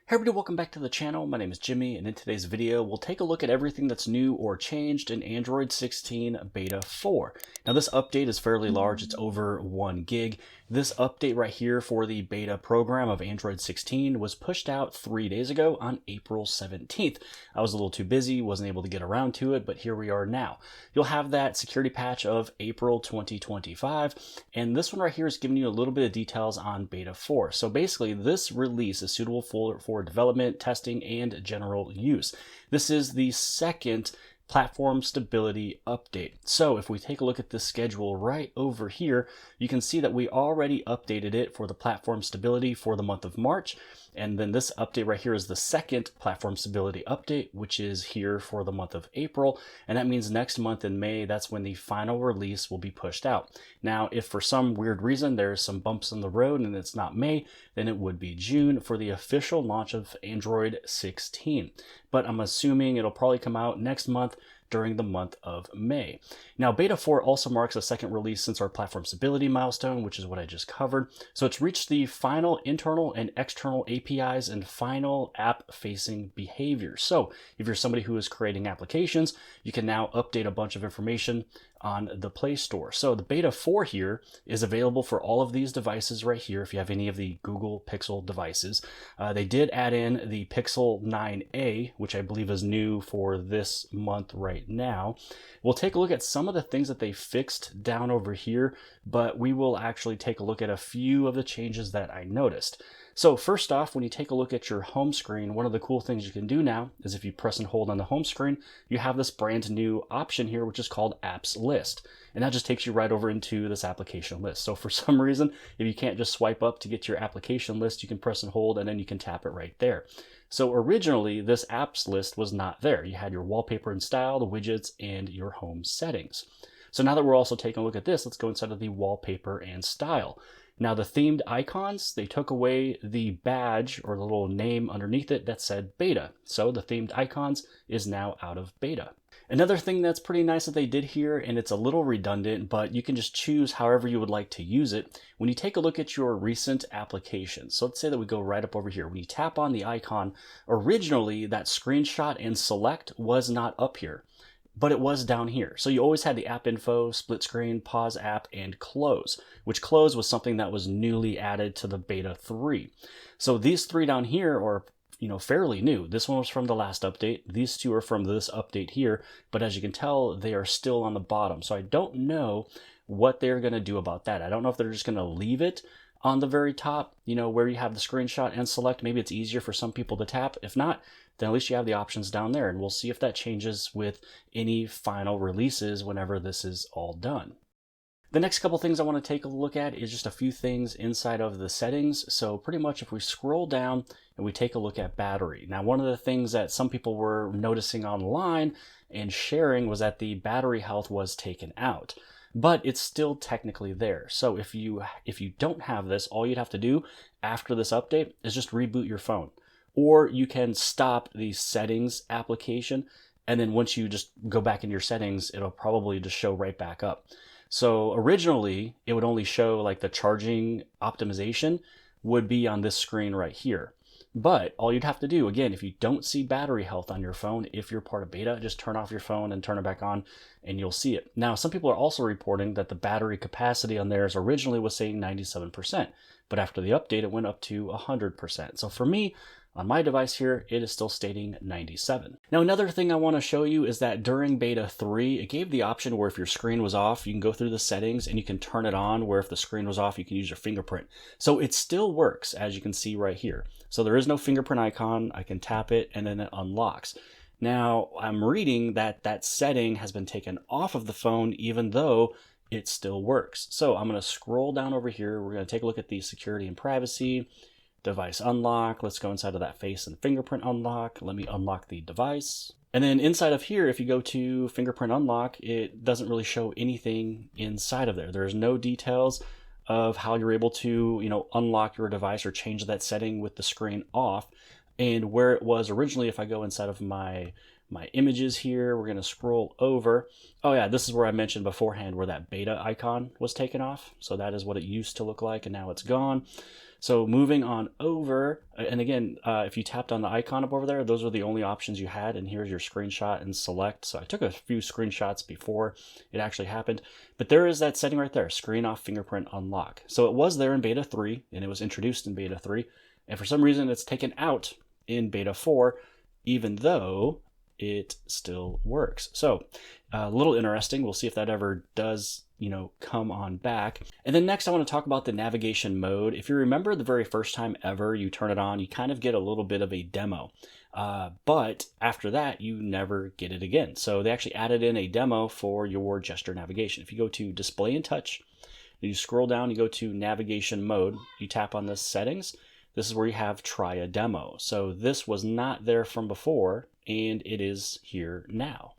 Hey everybody, welcome back to the channel. My name is Jimmy, and in today's video, we'll take a look at everything that's new or changed in Android 16 Beta 4. Now this update is fairly large, it's over 1 gig. This update right here for the beta program of Android 16 was pushed out 3 days ago on April 17th. I was a little too busy, wasn't able to get around to it, but here we are now. You'll have that security patch of April 2025, and this one right here is giving you a little bit of details on Beta 4. So basically, this release is suitable for development, testing, and general use. This is the second platform stability update. So if we take a look at this schedule right over here, you can see that we already updated it for the platform stability for the month of March. And then this update right here is the second platform stability update, which is here for the month of April. And that means next month in May, that's when the final release will be pushed out. Now, if for some weird reason there's some bumps in the road and it's not May, then it would be June for the official launch of Android 16. But I'm assuming it'll probably come out next month during the month of May. Now, Beta 4 also marks a second release since our platform stability milestone, which is what I just covered. So it's reached the final internal and external APIs and final app-facing behavior. So if you're somebody who is creating applications, you can now update a bunch of information on the Play Store. So the Beta 4 here is available for all of these devices right here if you have any of the Google Pixel devices. They did add in the Pixel 9a, which I believe is new for this month right now. We'll take a look at some of the things that they fixed down over here, but we will actually take a look at a few of the changes that I noticed. So first off, when you take a look at your home screen, one of the cool things you can do now is if you press and hold on the home screen, you have this brand new option here, which is called Apps List. And that just takes you right over into this application list. So for some reason, if you can't just swipe up to get your application list, you can press and hold and then you can tap it right there. So originally, this apps list was not there. You had your wallpaper and style, the widgets, and your home settings. So now that we're also taking a look at this, let's go inside of the wallpaper and style. Now the themed icons, they took away the badge or the little name underneath it that said beta. So the themed icons is now out of beta. Another thing that's pretty nice that they did here, and it's a little redundant, but you can just choose however you would like to use it. When you take a look at your recent applications, so let's say that we go right up over here. When you tap on the icon, originally that screenshot and select was not up here, but it was down here. So you always had the app info, split screen, pause app, and close, which close was something that was newly added to the Beta 3. So these three down here are fairly new. This one was from the last update. These two are from this update here, but as you can tell, they are still on the bottom. So I don't know what they're going to do about that. I don't know if they're just going to leave it on the very top, where you have the screenshot and select. Maybe it's easier for some people to tap. If not, then at least you have the options down there, and we'll see if that changes with any final releases whenever this is all done. The next couple things I want to take a look at is just a few things inside of the settings. So pretty much if we scroll down and we take a look at battery. Now, one of the things that some people were noticing online and sharing was that the battery health was taken out, but it's still technically there. So if you don't have this, all you'd have to do after this update is just reboot your phone. Or you can stop the settings application, and then once you just go back into your settings, it'll probably just show right back up. So originally, it would only show like the charging optimization would be on this screen right here. But all you'd have to do, again, if you don't see battery health on your phone, if you're part of beta, just turn off your phone and turn it back on and you'll see it. Now, some people are also reporting that the battery capacity on theirs originally was saying 97%, but after the update, it went up to 100%. So for me, on my device here, it is still stating 97. Now, another thing I want to show you is that during Beta 3, it gave the option where if your screen was off, you can go through the settings and you can turn it on, where if the screen was off, you can use your fingerprint. So it still works, as you can see right here. So there is no fingerprint icon. I can tap it and then it unlocks. Now, I'm reading that that setting has been taken off of the phone, even though it still works. So I'm going to scroll down over here. We're going to take a look at the security and privacy. Device unlock. Let's go inside of that face and fingerprint unlock. Let me unlock the device. And then inside of here, if you go to fingerprint unlock, it doesn't really show anything inside of there. There's no details of how you're able to, unlock your device or change that setting with the screen off. And where it was originally, if I go inside of my my images here. We're going to scroll over. Oh yeah, this is where I mentioned beforehand where that beta icon was taken off. So that is what it used to look like, and now it's gone. So moving on over, and again, if you tapped on the icon up over there, those are the only options you had, and here's your screenshot and select. So I took a few screenshots before it actually happened, but there is that setting right there, screen off fingerprint unlock. So it was there in beta 3, and it was introduced in beta 3, and for some reason it's taken out in beta 4, even though it still works. So a little interesting. We'll see if that ever does, come on back. And then next I want to talk about the navigation mode. If you remember the very first time ever you turn it on, you kind of get a little bit of a demo. But after that, you never get it again. So they actually added in a demo for your gesture navigation. If you go to display and touch, you scroll down, you go to navigation mode, you tap on the settings. This is where you have try a demo. So this was not there from before, and it is here now.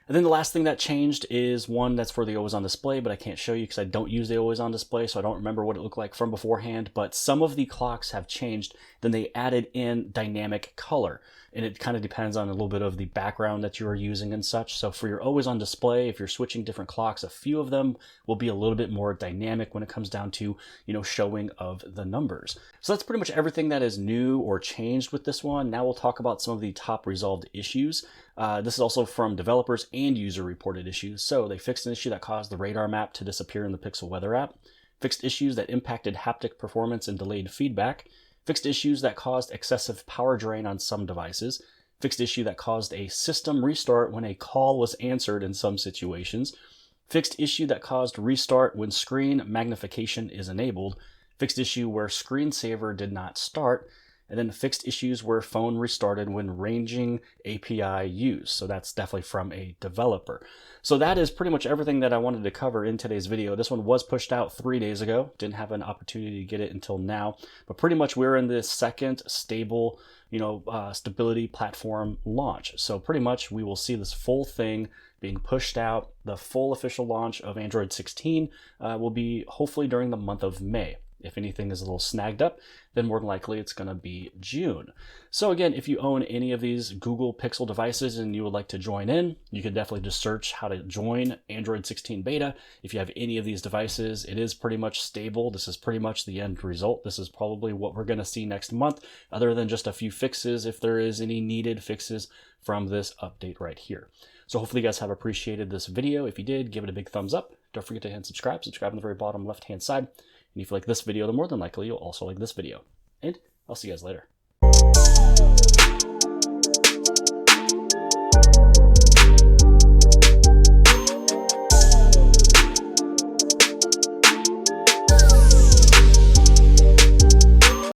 And then the last thing that changed is one that's for the always on display, but I can't show you because I don't use the always on display, so I don't remember what it looked like from beforehand, but some of the clocks have changed. Then they added in dynamic color, and it kind of depends on a little bit of the background that you are using and such. So for your always on display, if you're switching different clocks, a few of them will be a little bit more dynamic when it comes down to, showing of the numbers. So that's pretty much everything that is new or changed with this one. Now we'll talk about some of the top resolved issues. This is also from developers and user reported issues. So they fixed an issue that caused the radar map to disappear in the Pixel Weather app, fixed issues that impacted haptic performance and delayed feedback, fixed issues that caused excessive power drain on some devices, fixed issue that caused a system restart when a call was answered in some situations, fixed issue that caused restart when screen magnification is enabled, fixed issue where screensaver did not start, and then fixed issues where phone restarted when ranging API use. So that's definitely from a developer. So that is pretty much everything that I wanted to cover in today's video. This one was pushed out 3 days ago. Didn't have an opportunity to get it until now, but pretty much we're in this second stable, stability platform launch. So pretty much we will see this full thing being pushed out. The full official launch of Android 16 will be hopefully during the month of May. If anything is a little snagged up, then more than likely it's going to be June. So again, if you own any of these Google Pixel devices and you would like to join in, you can definitely just search how to join Android 16 beta. If you have any of these devices, it is pretty much stable. This is pretty much the end result. This is probably what we're going to see next month, other than just a few fixes, if there is any needed fixes from this update right here. So hopefully you guys have appreciated this video. If you did, give it a big thumbs up. Don't forget to hit subscribe. Subscribe on the very bottom left-hand side. And if you like this video, then more than likely you'll also like this video. And I'll see you guys later.